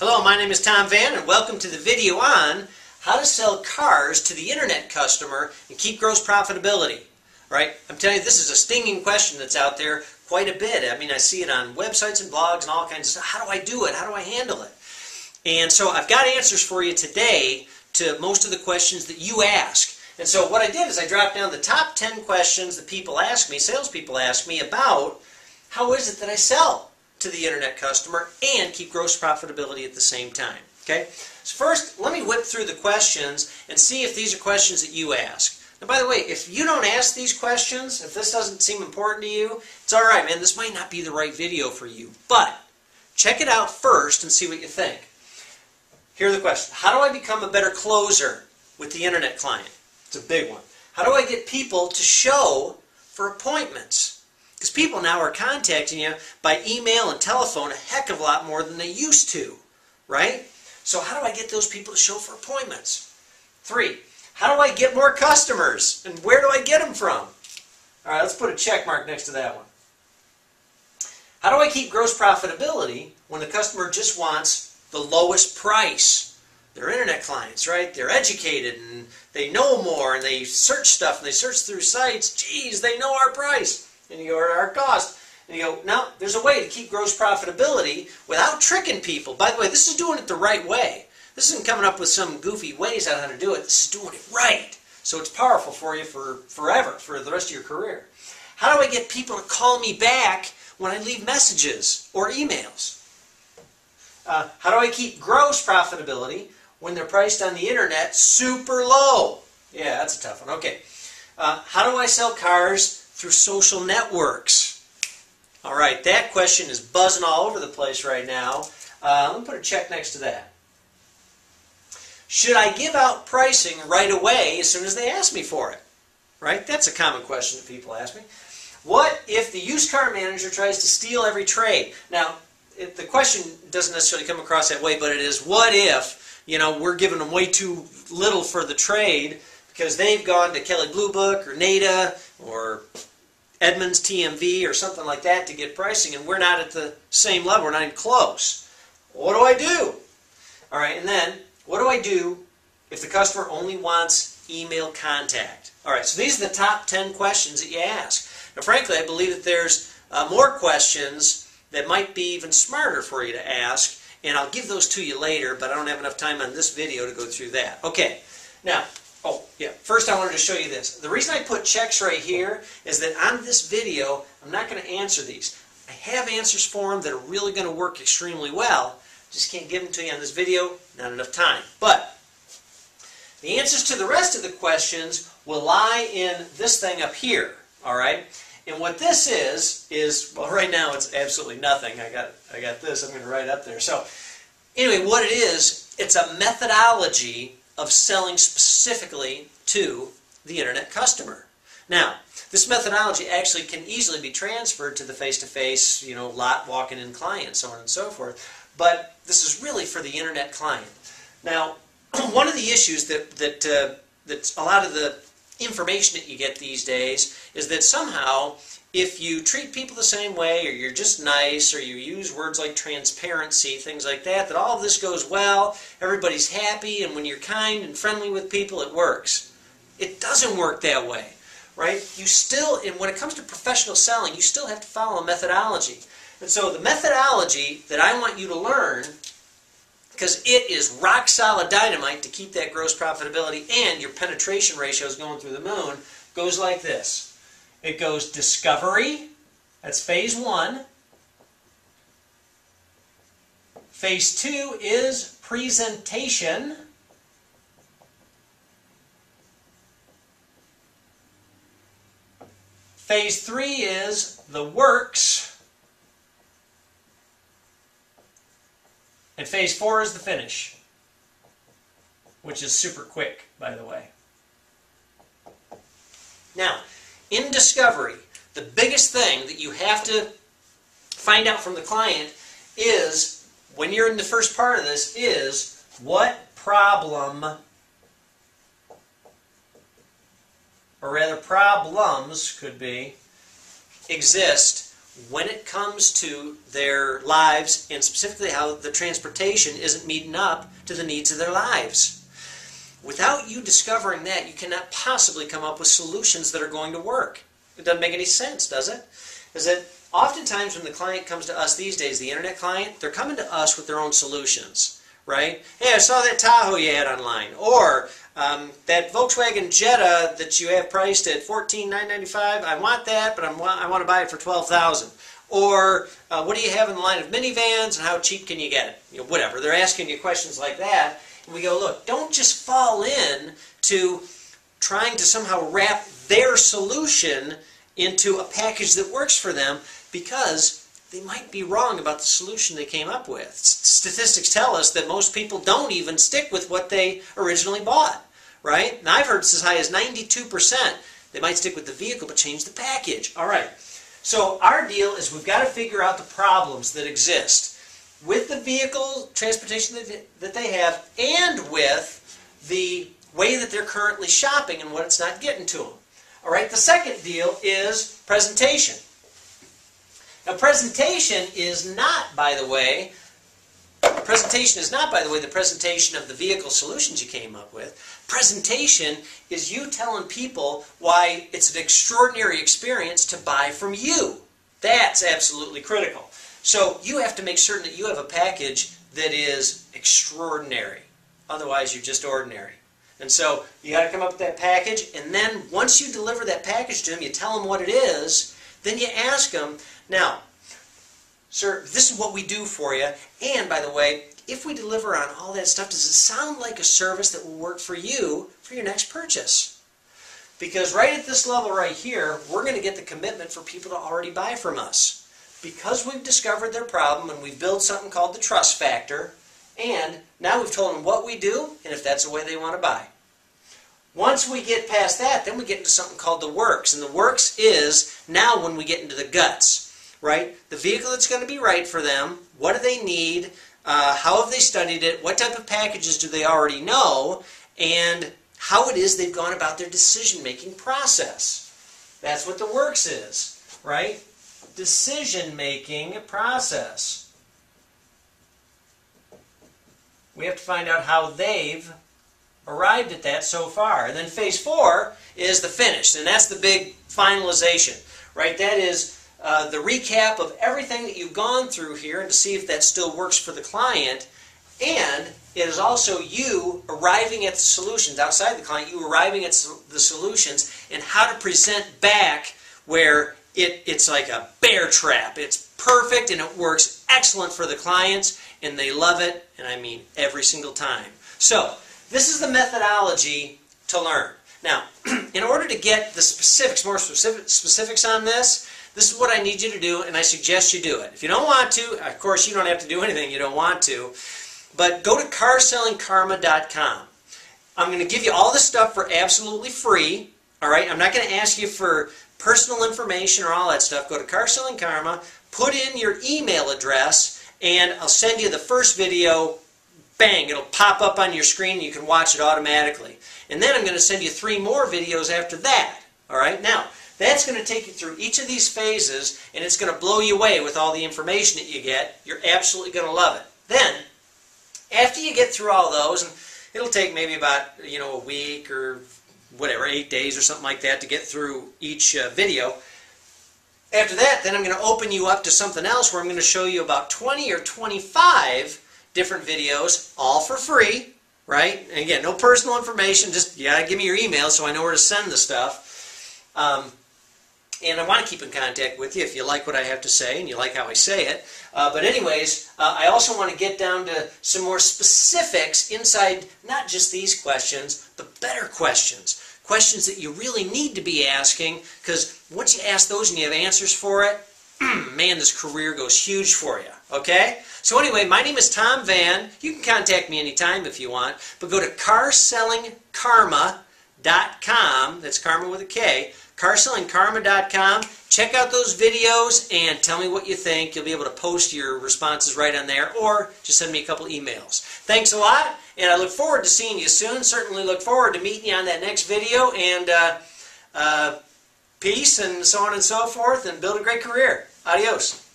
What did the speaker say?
Hello, my name is Tom Van and welcome to the video on how to sell cars to the internet customer and keep gross profitability. Right? I'm telling you, this is a stinging question that's out there quite a bit. I mean, I see it on websites and blogs and all kinds of stuff. How do I do it? How do I handle it? And so I've got answers for you today to most of the questions that you ask. And so what I did is I dropped down the top 10 questions that people ask me, salespeople ask me about how is it that I sell to the internet customer and keep gross profitability at the same time. Okay? So first, let me whip through the questions and see if these are questions that you ask. Now, by the way, if you don't ask these questions, if this doesn't seem important to you, it's all right, man. This might not be the right video for you. But check it out first and see what you think. Here are the questions. How do I become a better closer with the internet client? It's a big one. How do I get people to show for appointments? Because people now are contacting you by email and telephone a heck of a lot more than they used to, right? So how do I get those people to show for appointments? 3, how do I get more customers? And where do I get them from? All right, let's put a check mark next to that one. How do I keep gross profitability when the customer just wants the lowest price? They're internet clients, right? They're educated and they know more and they search stuff and they search through sites. Geez, they know our price. And you go, or our cost. And you go, no, there's a way to keep gross profitability without tricking people. By the way, this is doing it the right way. This isn't coming up with some goofy ways on how to do it. This is doing it right. So it's powerful for you for forever, for the rest of your career. How do I get people to call me back when I leave messages or emails? How do I keep gross profitability when they're priced on the internet super low? Yeah, that's a tough one. Okay. How do I sell cars through social networks? All right, that question is buzzing all over the place right now. Let me put a check next to that. Should I give out pricing right away as soon as they ask me for it? Right? That's a common question that people ask me. What if the used car manager tries to steal every trade? Now, the question doesn't necessarily come across that way, but it is, what if, we're giving them way too little for the trade because they've gone to Kelley Blue Book or NADA or Edmunds TMV or something like that to get pricing, and we're not at the same level. We're not even close. What do I do? All right, and then what do I do if the customer only wants email contact? All right, so these are the top 10 questions that you ask. Now, frankly, I believe that there's more questions that might be even smarter for you to ask, and I'll give those to you later, but I don't have enough time on this video to go through that. Okay, now, first I wanted to show you this. The reason I put checks right here is that on this video, I'm not going to answer these. I have answers for them that are really going to work extremely well. Just can't give them to you on this video, not enough time. But the answers to the rest of the questions will lie in this thing up here, all right? And what this is, well, right now it's absolutely nothing. I got this, I'm going to write up there. So anyway, what it is, it's a methodology of selling specifically to the internet customer. Now, this methodology actually can easily be transferred to the face-to-face, lot walking in client, so on and so forth. But this is really for the internet client. Now, one of the issues that a lot of the information that you get these days is that somehow if you treat people the same way, or you're just nice, or you use words like transparency, things like that, that all of this goes well, everybody's happy, and when you're kind and friendly with people, it works. It doesn't work that way, right? You still, and when it comes to professional selling, you still have to follow a methodology. And so the methodology that I want you to learn, because it is rock solid dynamite to keep that gross profitability and your penetration ratios going through the moon, goes like this. It goes discovery, that's phase 1. Phase 2 is presentation. Phase 3 is the works. And phase 4 is the finish, which is super quick, by the way. Now, in discovery, the biggest thing that you have to find out from the client is, when you're in the first part of this, is what problem, or rather problems could be, exist when it comes to their lives, and specifically how the transportation isn't meeting up to the needs of their lives. Without you discovering that, you cannot possibly come up with solutions that are going to work. It doesn't make any sense, does it? Is that oftentimes when the client comes to us these days, the internet client, they're coming to us with their own solutions, right? Hey, I saw that Tahoe you had online, or that Volkswagen Jetta that you have priced at $14,995. I want that, but I want to buy it for $12,000. Or what do you have in the line of minivans, and how cheap can you get it? You know, whatever. They're asking you questions like that, and we go, look, don't just fall in to trying to somehow wrap their solution into a package that works for them, because they might be wrong about the solution they came up with. Statistics tell us that most people don't even stick with what they originally bought, right? And I've heard it's as high as 92%. They might stick with the vehicle but change the package. All right. So our deal is we've got to figure out the problems that exist with the vehicle transportation that they have, and with the way that they're currently shopping and what it's not getting to them. All right. The second deal is presentation. Now, presentation is not, by the way, the presentation of the vehicle solutions you came up with. Presentation is you telling people why it's an extraordinary experience to buy from you. That's absolutely critical. So you have to make certain that you have a package that is extraordinary. Otherwise, you're just ordinary. And so you got to come up with that package, and then once you deliver that package to them, you tell them what it is, then you ask them, now, sir, this is what we do for you, and by the way, if we deliver on all that stuff, does it sound like a service that will work for you for your next purchase? Because right at this level right here, we're going to get the commitment for people to already buy from us. Because we've discovered their problem, and we've built something called the trust factor, and now we've told them what we do, and if that's the way they want to buy. Once we get past that, then we get into something called the works. And the works is now when we get into the guts, right? The vehicle that's going to be right for them, what do they need, how have they studied it, what type of packages do they already know, and how it is they've gone about their decision-making process. That's what the works is, right? Decision-making process. We have to find out how they've arrived at that so far. And then phase 4 is the finish, and that's the big finalization, right? That is the recap of everything that you've gone through here, and to see if that still works for the client. And it is also you arriving at the solutions outside the client, you arriving at the solutions, and how to present back where it's like a bear trap. It's perfect and it works excellent for the clients, and they love it, and I mean every single time. So this is the methodology to learn. Now, in order to get the specifics, more specifics on this, this is what I need you to do, and I suggest you do it. If you don't want to, of course you don't have to do anything you don't want to, but go to carsellingkarma.com. I'm going to give you all this stuff for absolutely free. All right, I'm not going to ask you for personal information or all that stuff. Go to Car-Selling Karma, put in your email address, and I'll send you the first video. Bang, it'll pop up on your screen and you can watch it automatically. And then I'm going to send you 3 more videos after that. All right, now that's going to take you through each of these phases, and it's going to blow you away with all the information that you get. You're absolutely going to love it. Then, after you get through all those, and it'll take maybe about a week or whatever, 8 days or something like that to get through each video. After that, then I'm going to open you up to something else where I'm going to show you about 20 or 25 different videos, all for free, right? And again, no personal information, just you gotta give me your email so I know where to send the stuff. And I want to keep in contact with you if you like what I have to say and you like how I say it. But anyways, I also want to get down to some more specifics inside not just these questions, but better questions. Questions that you really need to be asking, because once you ask those and you have answers for it, man, this career goes huge for you. Okay? So anyway, my name is Tom Van. You can contact me anytime if you want, but go to carsellingkarma.com. That's karma with a K. carsellingkarma.com. Check out those videos and tell me what you think. You'll be able to post your responses right on there, or just send me a couple emails. Thanks a lot, and I look forward to seeing you soon. Certainly look forward to meeting you on that next video, and peace and so on and so forth, and build a great career. Adios.